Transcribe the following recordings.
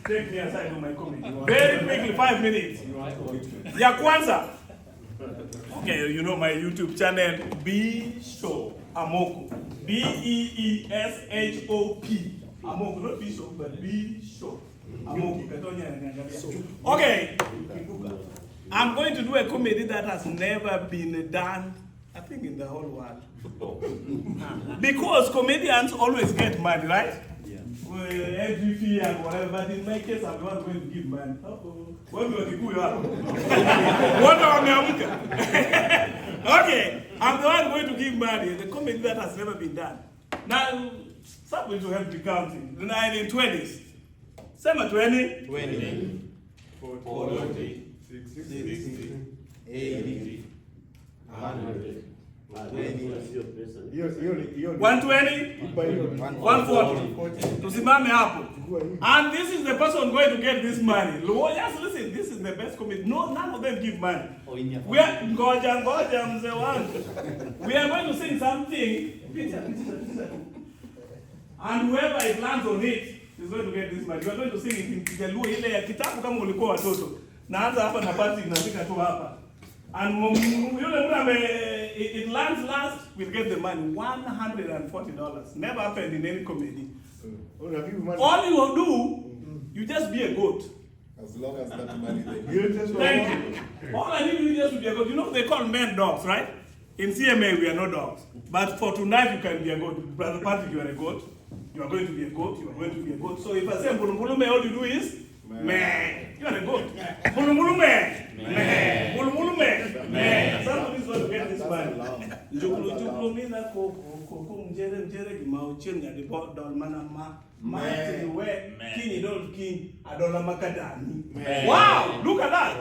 take me aside on my comedy. Very quickly, 5 minutes. Ya kwanza. Okay, you know my YouTube channel, Bishop Amoko. B-E-E-S-H-O-P. Amoko, not Bishop, but Bishop Amoko. Okay. I'm going to do a comedy that has never been done, I think, in the whole world. Because comedians always get money, right? Yeah. Every fee and whatever, but in my case, I'm not going to give money. Okay, I'm the one going to give money. The comedy that has never been done. Now, somebody to help me counting. The 1920s. Sema 20. 20. 40. 60. 80. 100. 120, 140. Tusimame hapo. And this is the person going to get this money. Yes, listen, this is the best comedy. No, none of them give money. We are ngoja mzee wangu. We are going to sing something. And whoever it lands on it is going to get this money. We are going to sing it in Kijaluo ile ya kitabu kama ulikuwa watoto. Naanza hapa na party inafika tu hapa. And it lands last, we'll get the money. $140. Never happened in any comedy. All you will do, you just be a goat. As long as that money they Thank you. All I need you just to be a goat. You know they call men dogs, right? In CMA we are not dogs. But for tonight you can be a goat. Brother Patrick, you are a goat. You are going to be a goat. You are going to be a goat. So if I say Mbulumulume, all you do is meh. You are a goat. Mbulumulume. Meh. Mbulumulume. Meh. Somebody's going to get this money. Jukulu mina koko mjere gimauchenga di dol mana ma we kini dol king adola makadani. Wow, look at that.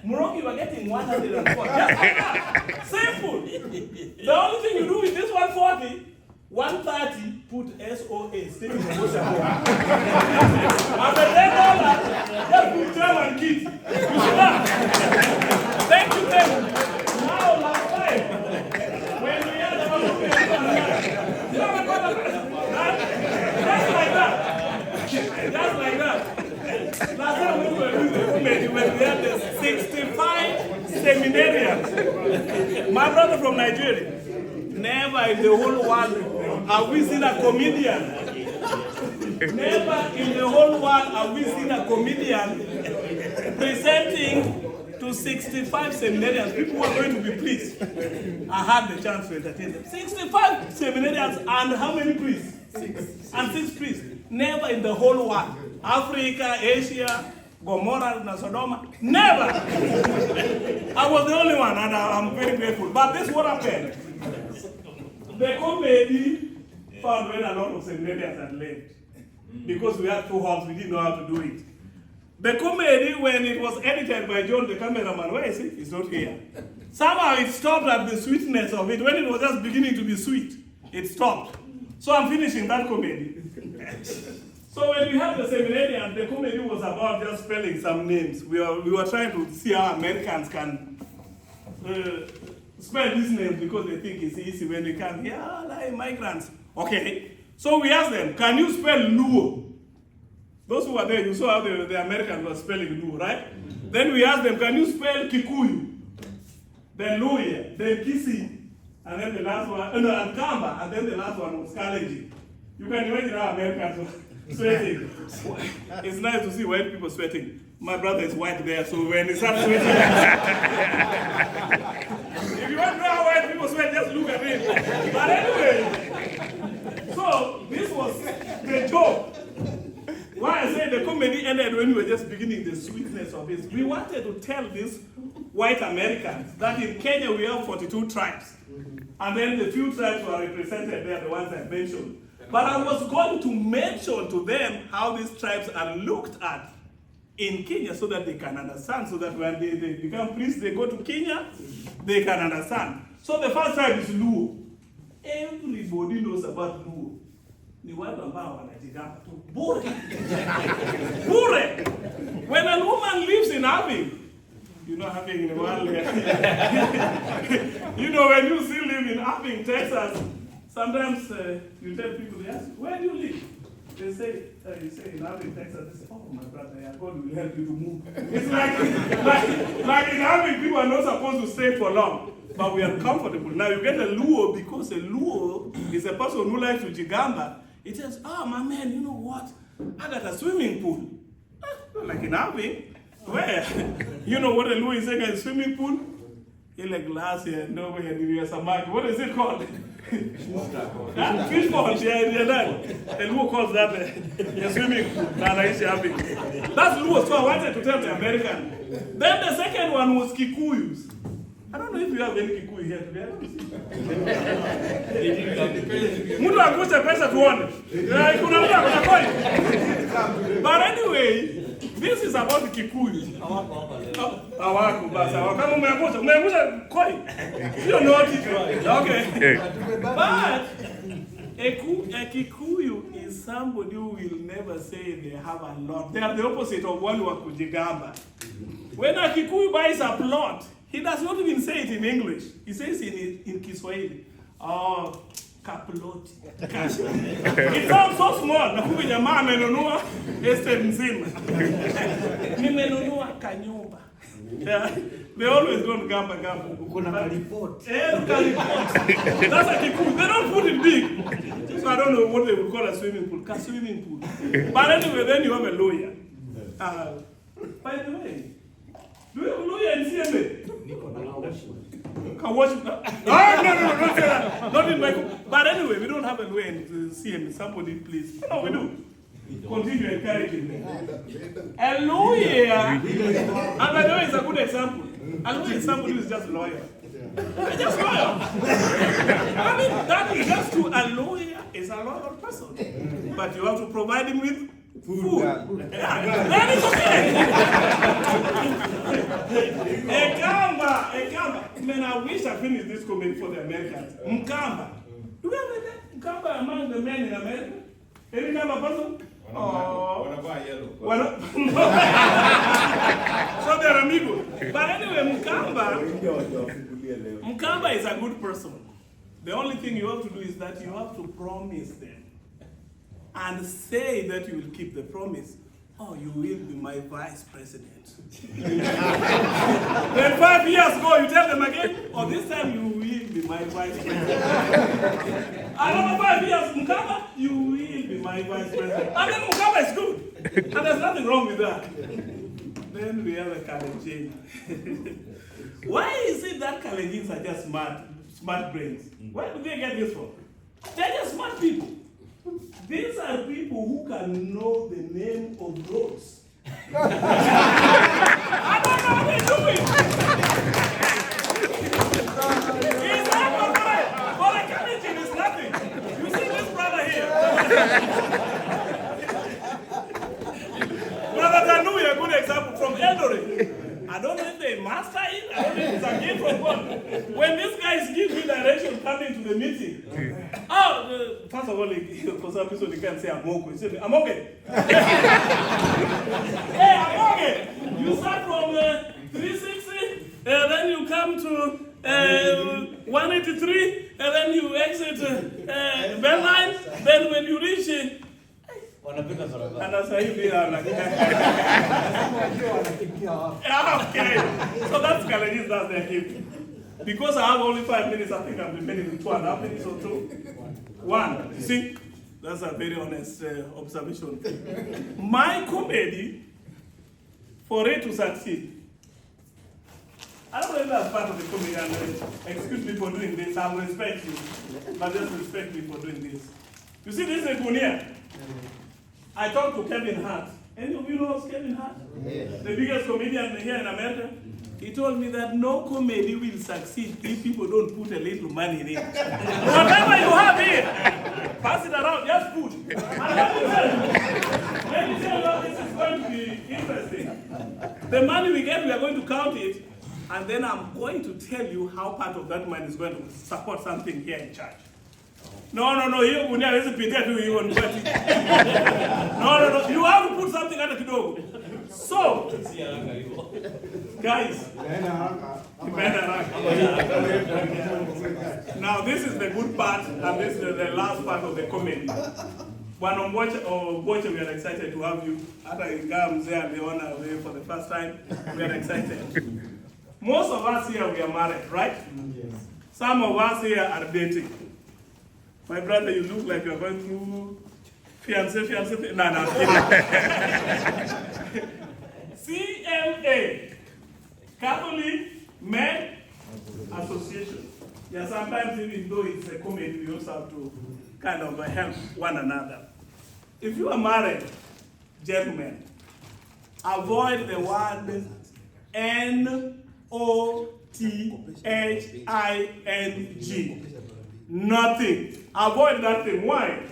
Muroki, you are getting 140. Just like that. Simple. The only thing you do with this 140, 130, put SOA, still in the motion. And the $10, just put 12 and kids. You see that? Thank you, thank you. Now, last time, when we had the just like that. Just like that. Last time we were doing the comedy when we had the 65 seminarians. My brother from Nigeria. Never in the whole world have we seen a comedian. Never in the whole world have we seen a comedian presenting to 65 seminarians. People who are going to be priests. I had the chance to entertain them. 65 seminarians and how many priests? 6. And 6 priests. Never in the whole world. Africa, Asia, Gomorrah, and Sodoma. Never. I was the only one and I'm very grateful. But this is what happened. The comedy found when a lot of seminarians had left. Because we had 2 halls, we didn't know how to do it. The comedy, when it was edited by John, the cameraman, where is he? He's not here. Somehow it stopped at the sweetness of it. When it was just beginning to be sweet, it stopped. So I'm finishing that comedy. So when we had the seminarian, the comedy was about just spelling some names. We were trying to see how Americans can spell these names because they think it's easy when they come here, like migrants. Okay. So we asked them, can you spell Luo? Those who were there, you saw how the Americans were spelling Luo, right? Then we asked them, can you spell Kikuyu? Then Luya, then Kisi, and then the last one, and Kamba, and then the last one was Kaleji. You can imagine how Americans were sweating. It's nice to see white people sweating. My brother is white there, so when he starts sweating, if you want to know how white people sweat, just look at it. But anyway, so this was the joke. Why I say the comedy ended when we were just beginning the sweetness of it. We wanted to tell these white Americans that in Kenya we have 42 tribes. And then the few tribes were represented there, the ones I mentioned. But I was going to mention to them how these tribes are looked at in Kenya so that they can understand, so that when they become priests, they go to Kenya, they can understand. So the first tribe is Luo. Everybody knows about Luo. Ni watu ambao wanajigamba tu bure. Bure. When a woman lives in Irving, you know Irving in the world. You know, when you still live in Irving, Texas, sometimes you tell people, they ask, where do you live? They say, you say, in Arabic, Texas, they say, oh, my brother, yeah, God will help you to move. It's like in Arabic, people are not supposed to stay for long, but we are comfortable. Now you get a Luo, because a Luo is a person who likes to jigamba. He says, oh, my man, you know what? I got a swimming pool. Like in Arabic, where? You know what a Luo is saying, a swimming pool? He like last year, no way, what is it called? Fish pond, yeah, that. And Luo calls that a swimming pool. That's Luo, so I wanted to tell the American. Then the second one was Kikuyus. I don't know if you have any Kikuyu here today. Mtu angushe pesa tuone. Kuna mtu akona coin. But anyway, this is about the Kikuyu. Hawako basi. Kama umeangusha coin. You know what it is. Okay. But a Kikuyu is somebody who will never say they have a lot. They are the opposite of wale wa kujigamba. When a Kikuyu buys a plot, he does not even say it in English. He says in Kiswahili. Oh, kaploti. It sounds so small. Na kumbe jamaa amenunua estate nzima. Nimenunua kanyumba. They always don't gamba. Kuna report. That's a Kikuyu. They don't put it big. So I don't know what they would call a swimming pool. Swimming pool. But anyway, then you have a lawyer. By the way, do you have a lawyer in CMA? Can watch it? No, don't say that. Not in my. But anyway, we don't have a lawyer in CMA. Somebody, please. No, we do. Continue encouraging me. A lawyer, and by the way, it's a good example. A lawyer is somebody who is just a lawyer. Just lawyer. I mean, that is just true. A lawyer is a loyal person. But you have to provide him with food. Yeah, that is okay. A Kamba. Man, I wish I finished this comment for the Americans. Mkamba. Do we have a Mkamba among the men in America? Any Kamba person? Oh. So they're amigos. But anyway, Mkamba is a good person. The only thing you have to do is that you have to promise them and say that you will keep the promise. Oh, you will be my vice president. Then 5 years ago, you tell them again, oh, this time you will be my vice president. Another 5 years, Mkamba, you will be my vice president. And then Mkamba is good. And there's nothing wrong with that. Then we have a Kalenjin. Why is it that Kalenjins are just smart brains? Where do they get this from? They're just smart people. These are people who can know the name of roads. I don't know how they do it. Is that not right? For a Kalenjin is nothing. You see this brother here? Brother Tanu, a good example from Eldoret. I don't know if they master it. I don't know if it's a gift from God. When these guys give me direction coming to the meeting, first of all, for some people, they can't say I'm okay. Say, I'm okay. Hey, I'm okay. You start from 360, then you come to 183, and then you exit Belline. Then when you reach and I say, okay. So that's Kalenjin, that's their gift. Because I have only 5 minutes, I think I'm remaining with 2.5 minutes or 2. 1. You see, that's a very honest observation. My comedy, for it to succeed, I don't know if that's part of the comedy, and excuse me for doing this, I will respect you, but just respect me for doing this. You see, this is a Gunia. I talked to Kevin Hart. Any of you know Kevin Hart? Yeah. The biggest comedian here in America. He told me that no comedy will succeed if people don't put a little money in it. Whatever you have here, pass it around, just put. And let me tell you, this is going to be interesting. The money we get, we are going to count it, and then I'm going to tell you how part of that money is going to support something here in church. No, hiyo gunia hawezi pitia tu hiyo nipati. No, you have to put something hata kidogo. So, guys, now this is the good part, and this is the last part of the comedy. Bwana Mboche, we are excited to have you. Hata ingawa mzee aliona wewe for the first time, we are excited. Most of us here, we are married, right? Yes. Some of us here are dating. My brother, you look like you're going through fiancé. No, I'm kidding. CMA, Catholic Men Association. Yeah, sometimes even though it's a comedy, we also have to kind of help one another. If you are married, gentlemen, avoid the word NOTHING. Nothing. Avoid that thing. Why?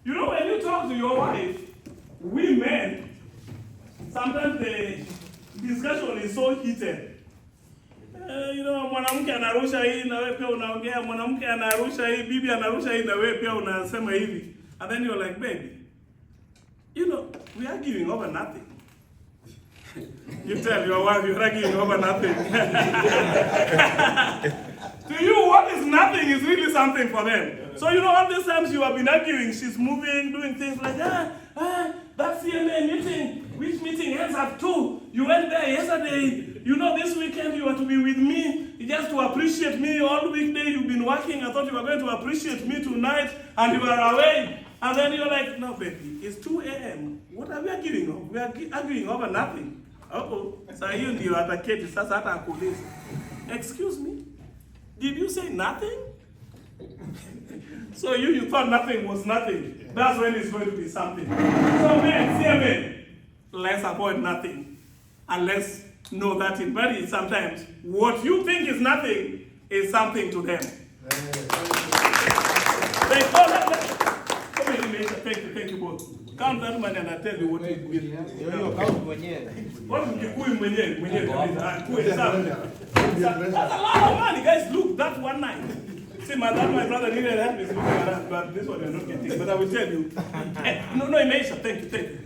You know, when you talk to your wife, we men, sometimes the discussion is so heated. You know, mwanamke anarusha hii na wewe pia unaongea, mwanamke anarusha hii, bibi anarusha hii na wewe pia unasema hivi. And then you're like, baby, you know, we are arguing over nothing. You tell your wife you're arguing over nothing. To you, what is nothing is really something for them. So you know, all these times you have been arguing, she's moving, doing things like, that CMA meeting, which meeting ends at 2? You went there yesterday. You know, this weekend you are to be with me, just to appreciate me. All weekday you've been working. I thought you were going to appreciate me tonight, and you are away. And then you're like, no, baby, it's 2 a.m. What are we arguing over? We are arguing over nothing. Uh-oh. So you ndio ataketi sasa hata akuuliza. Excuse me? Did you say nothing? So you thought nothing was nothing. That's when it's going to be something. So men, CMA, let's avoid nothing. And let's know that in marriage sometimes what you think is nothing is something to them. Thank you both. Count that money and I'll tell you what it will be. What is Kikuyu mwenyewe kabisa. That's a lot of money, guys. Look, that one night. See, my brother needed help is looking around, but this one you're not getting. But I will tell you. No, Imeisha, thank you.